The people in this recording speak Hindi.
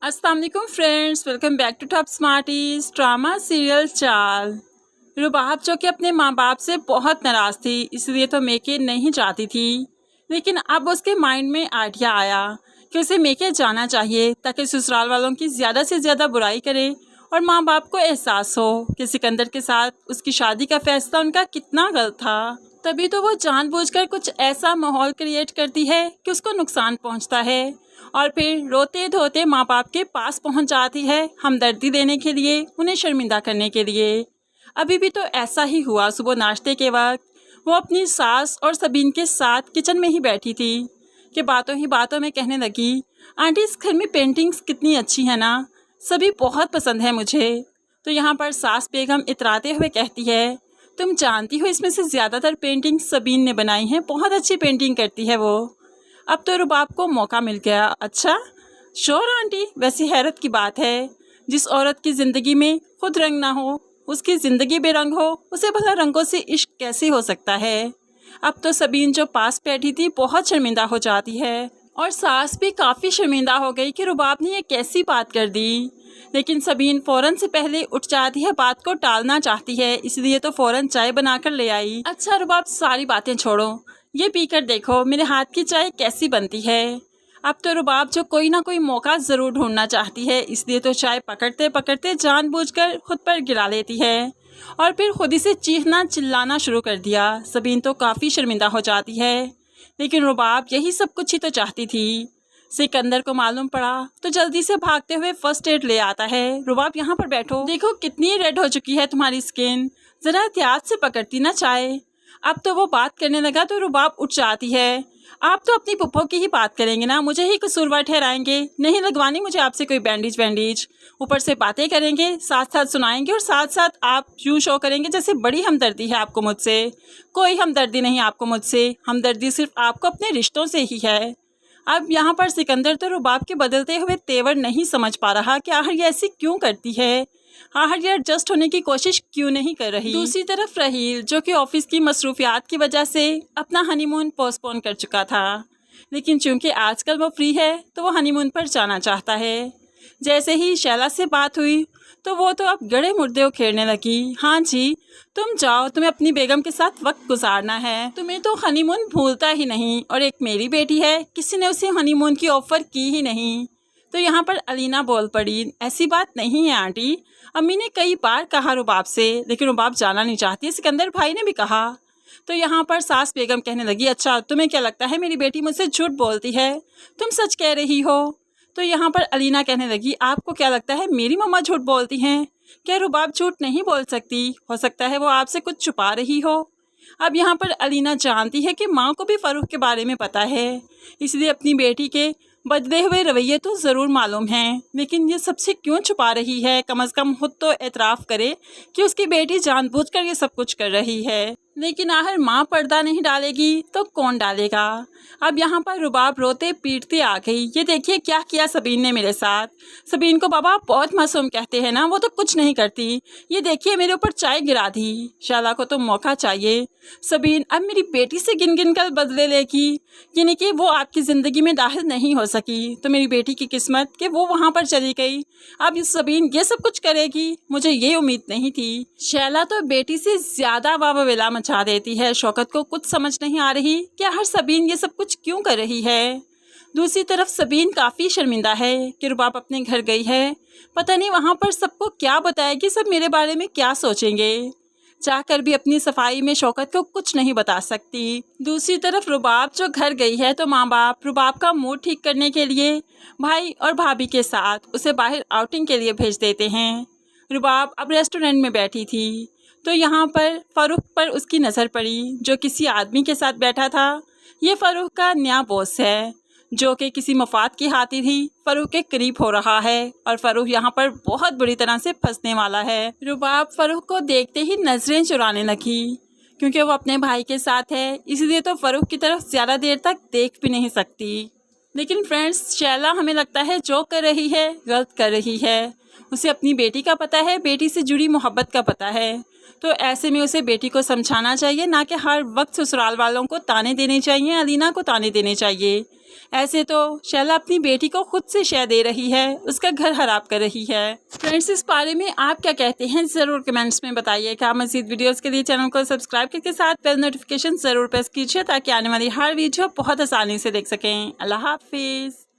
अस्सलाम वालेकुम friends, welcome back to top smarties drama serial Chaal. Rubab जो कि अपने माँ बाप से बहुत नाराज़ थी, इसलिए तो मेके नहीं चाहती थी। लेकिन अब उसके माइंड में आइडिया आया कि उसे मेके जाना चाहिए ताकि ससुराल वालों की ज़्यादा से ज़्यादा बुराई करे और माँ बाप को एहसास हो कि सिकंदर के साथ उसकी शादी का फैसला उनका कितना गलत था। तभी तो वो जानबूझकर कुछ ऐसा माहौल क्रिएट करती है कि उसको नुकसान पहुंचता है और फिर रोते धोते माँ बाप के पास पहुंच जाती है, हमदर्दी देने के लिए, उन्हें शर्मिंदा करने के लिए। अभी भी तो ऐसा ही हुआ। सुबह नाश्ते के वक्त वो अपनी सास और सबीन के साथ किचन में ही बैठी थी कि बातों ही बातों में कहने लगी, आंटी इस घर में पेंटिंग्स कितनी अच्छी है ना, सभी बहुत पसंद है मुझे। तो यहाँ पर सास बेगम इतराते हुए कहती है, तुम जानती हो इसमें से ज़्यादातर पेंटिंग सबीन ने बनाई हैं, बहुत अच्छी पेंटिंग करती है वो। अब तो रुबाब को मौका मिल गया। अच्छा श्योर आंटी, वैसी हैरत की बात है, जिस औरत की ज़िंदगी में खुद रंग ना हो, उसकी ज़िंदगी बेरंग हो, उसे भला रंगों से इश्क कैसे हो सकता है। अब तो सबीन जो पास बैठी थी बहुत शर्मिंदा हो जाती है और सास भी काफ़ी शर्मिंदा हो गई कि रुबाब ने ये कैसी बात कर दी। लेकिन सबीन फ़ौरन से पहले उठ जाती है, बात को टालना चाहती है, इसलिए तो फ़ौरन चाय बनाकर ले आई। अच्छा रुबाब, सारी बातें छोड़ो, ये पीकर देखो मेरे हाथ की चाय कैसी बनती है। अब तो रुबाब जो कोई ना कोई मौका ज़रूर ढूंढना चाहती है, इसलिए तो चाय पकड़ते पकड़ते जानबूझकर खुद पर गिरा लेती है और फिर खुद ही से चीखना चिल्लाना शुरू कर दिया। सबीन तो काफ़ी शर्मिंदा हो जाती है, लेकिन रुबाब यही सब कुछ ही तो चाहती थी। सिकंदर को मालूम पड़ा तो जल्दी से भागते हुए फर्स्ट एड ले आता है। रुबाब यहाँ पर बैठो, देखो कितनी रेड हो चुकी है तुम्हारी स्किन, ज़रा एहतियात से पकड़ती ना चाय। अब तो वो बात करने लगा तो रुबाब उठ जाती है, आप तो अपनी पुप्पो की ही बात करेंगे ना, मुझे ही कसूरवार ठहराएंगे, नहीं लगवानी मुझे आपसे कोई बैंडेज वैंडेज, ऊपर से बातें करेंगे, साथ साथ सुनाएंगे और साथ साथ आप यूँ शो करेंगे जैसे बड़ी हमदर्दी है आपको मुझसे। कोई हमदर्दी नहीं आपको मुझसे, हमदर्दी सिर्फ आपको अपने रिश्तों से ही है। अब यहाँ पर सिकंदर तो रुबाब के बदलते हुए तेवर नहीं समझ पा रहा कि आखिर ये ऐसी क्यों करती है, आखिर ये एडजस्ट होने की कोशिश क्यों नहीं कर रही। दूसरी तरफ रहील जो कि ऑफिस की मसरूफियात की वजह से अपना हनीमून पोस्टपोन कर चुका था, लेकिन चूंकि आजकल वो फ्री है तो वो हनीमून पर जाना चाहता है। जैसे ही शैला से बात हुई तो वो तो अब गड़े मुर्दे उखेड़ने लगी, हाँ जी तुम जाओ, तुम्हें अपनी बेगम के साथ वक्त गुजारना है, तुम्हें तो हनीमून भूलता ही नहीं, और एक मेरी बेटी है, किसी ने उसे हनीमून की ऑफ़र की ही नहीं। तो यहाँ पर अलीना बोल पड़ी, ऐसी बात नहीं है आंटी, अम्मी ने कई बार कहा रुबाब से, लेकिन रुबाब जाना नहीं चाहती, सिकंदर भाई ने भी कहा। तो यहाँ पर सास बेगम कहने लगी, अच्छा तुम्हें क्या लगता है मेरी बेटी मुझसे झूठ बोलती है, तुम सच कह रही हो। तो यहाँ पर अलीना कहने लगी, आपको क्या लगता है मेरी मम्मा झूठ बोलती हैं, क्या रुबाब झूठ नहीं बोल सकती, हो सकता है वो आपसे कुछ छुपा रही हो। अब यहाँ पर अलीना जानती है कि माँ को भी फ़रूख के बारे में पता है, इसलिए अपनी बेटी के बदले हुए रवैये तो ज़रूर मालूम हैं, लेकिन ये सबसे क्यों छुपा रही है, कम से कम खुद तो एतराफ़ करे कि उसकी बेटी जानबूझकर ये सब कुछ कर रही है। लेकिन आखिर माँ पर्दा नहीं डालेगी तो कौन डालेगा। अब यहाँ पर रुबाब रोते पीटते आ गई, ये देखिए क्या किया सबीन ने मेरे साथ, सबीन को बाबा बहुत मासूम कहते हैं ना, वो तो कुछ नहीं करती, ये देखिए मेरे ऊपर चाय गिरा दी। शाला को तो मौका चाहिए, सबीन अब मेरी बेटी से गिन गिन कर बदले लेगी, यानी कि वो आपकी ज़िंदगी में दाखिल नहीं हो सकी तो मेरी बेटी की किस्मत कि वो वहाँ पर चली गई, अब इस सबीन ये सब कुछ करेगी, मुझे ये उम्मीद नहीं थी। शैला तो बेटी से ज़्यादा वाववेला मचा देती है, शौकत को कुछ समझ नहीं आ रही कि हर सबीन ये सब कुछ क्यों कर रही है। दूसरी तरफ सबीन काफ़ी शर्मिंदा है कि रुबाब अपने घर गई है, पता नहीं वहाँ पर सबको क्या बताएगी, सब मेरे बारे में क्या सोचेंगे, चाहकर भी अपनी सफाई में शौकत को कुछ नहीं बता सकती। दूसरी तरफ रुबाब जो घर गई है तो माँ बाप रुबाब का मूड ठीक करने के लिए भाई और भाभी के साथ उसे बाहर आउटिंग के लिए भेज देते हैं। रुबाब अब रेस्टोरेंट में बैठी थी तो यहाँ पर फ़रूख पर उसकी नज़र पड़ी जो किसी आदमी के साथ बैठा था। ये फ़रूख का नया बॉस है जो कि किसी मफाद की खातिर ही फ़रूख के करीब हो रहा है और फ़रूख यहाँ पर बहुत बुरी तरह से फंसने वाला है। रुबाब फ़रूख को देखते ही नज़रें चुराने लगी, क्योंकि वो अपने भाई के साथ है इसलिए तो फ़रूख की तरफ ज़्यादा देर तक देख भी नहीं सकती। लेकिन फ्रेंड्स शैला हमें लगता है जो कर रही है गलत कर रही है, उसे अपनी बेटी का पता है, बेटी से जुड़ी मोहब्बत का पता है, तो ऐसे में उसे बेटी को समझाना चाहिए, ना कि हर वक्त ससुराल वालों को ताने देने चाहिए, अलीना को ताने देने चाहिए ऐसे तो शैला अपनी बेटी को खुद से शय दे रही है, उसका घर खराब कर रही है। फ्रेंड्स, इस बारे में आप क्या कहते हैं ज़रूर कमेंट्स में बताइएगा। मज़ीद वीडियोस के लिए चैनल को सब्सक्राइब करके साथ बेल नोटिफिकेशन ज़रूर प्रेस कीजिए ताकि आने वाली हर वीडियो बहुत आसानी से देख सकें। अल्लाह हाफिज़।